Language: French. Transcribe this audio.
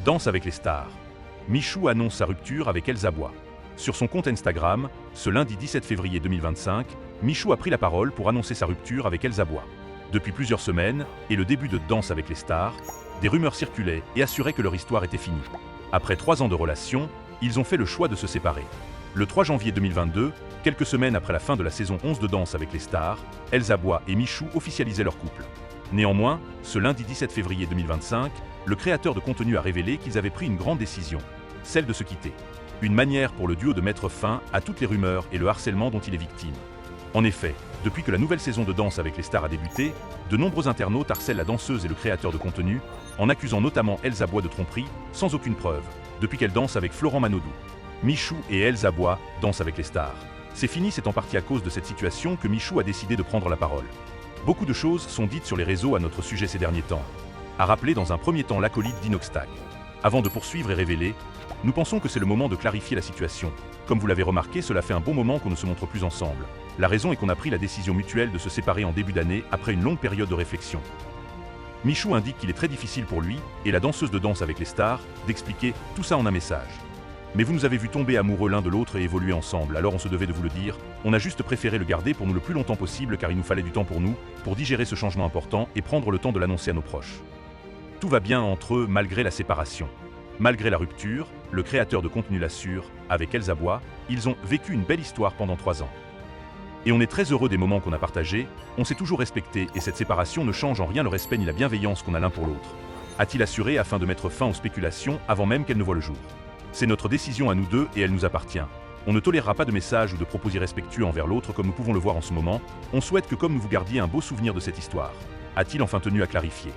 Danse avec les stars. Michou annonce sa rupture avec Elsa Bois. Sur son compte Instagram, ce lundi 17 février 2025, Michou a pris la parole pour annoncer sa rupture avec Elsa Bois. Depuis plusieurs semaines, et le début de Danse avec les stars, des rumeurs circulaient et assuraient que leur histoire était finie. Après 3 ans de relation, ils ont fait le choix de se séparer. Le 3 janvier 2022, quelques semaines après la fin de la saison 11 de Danse avec les stars, Elsa Bois et Michou officialisaient leur couple. Néanmoins, ce lundi 17 février 2025, le créateur de contenu a révélé qu'ils avaient pris une grande décision, celle de se quitter. Une manière pour le duo de mettre fin à toutes les rumeurs et le harcèlement dont il est victime. En effet, depuis que la nouvelle saison de Danse avec les stars a débuté, de nombreux internautes harcèlent la danseuse et le créateur de contenu, en accusant notamment Elsa Bois de tromperie, sans aucune preuve, depuis qu'elle danse avec Florent Manodou. Michou et Elsa Bois dansent avec les stars. C'est fini, c'est en partie à cause de cette situation que Michou a décidé de prendre la parole. Beaucoup de choses sont dites sur les réseaux à notre sujet ces derniers temps, a rappelé dans un premier temps l'acolyte d'Inoxtag. Avant de poursuivre et révéler, nous pensons que c'est le moment de clarifier la situation. Comme vous l'avez remarqué, cela fait un bon moment qu'on ne se montre plus ensemble. La raison est qu'on a pris la décision mutuelle de se séparer en début d'année après une longue période de réflexion. Michou indique qu'il est très difficile pour lui, et la danseuse de Danse avec les stars, d'expliquer tout ça en un message. Mais vous nous avez vu tomber amoureux l'un de l'autre et évoluer ensemble, alors on se devait de vous le dire, on a juste préféré le garder pour nous le plus longtemps possible car il nous fallait du temps pour nous, pour digérer ce changement important et prendre le temps de l'annoncer à nos proches. Tout va bien entre eux malgré la séparation. Malgré la rupture, le créateur de contenu l'assure, avec Elsa Bois, ils ont vécu une belle histoire pendant 3 ans. Et on est très heureux des moments qu'on a partagés, on s'est toujours respecté et cette séparation ne change en rien le respect ni la bienveillance qu'on a l'un pour l'autre. A-t-il assuré afin de mettre fin aux spéculations avant même qu'elles ne voient le jour. C'est notre décision à nous deux et elle nous appartient. On ne tolérera pas de messages ou de propos irrespectueux envers l'autre comme nous pouvons le voir en ce moment. On souhaite que comme nous vous gardiez un beau souvenir de cette histoire. A-t-il enfin tenu à clarifier.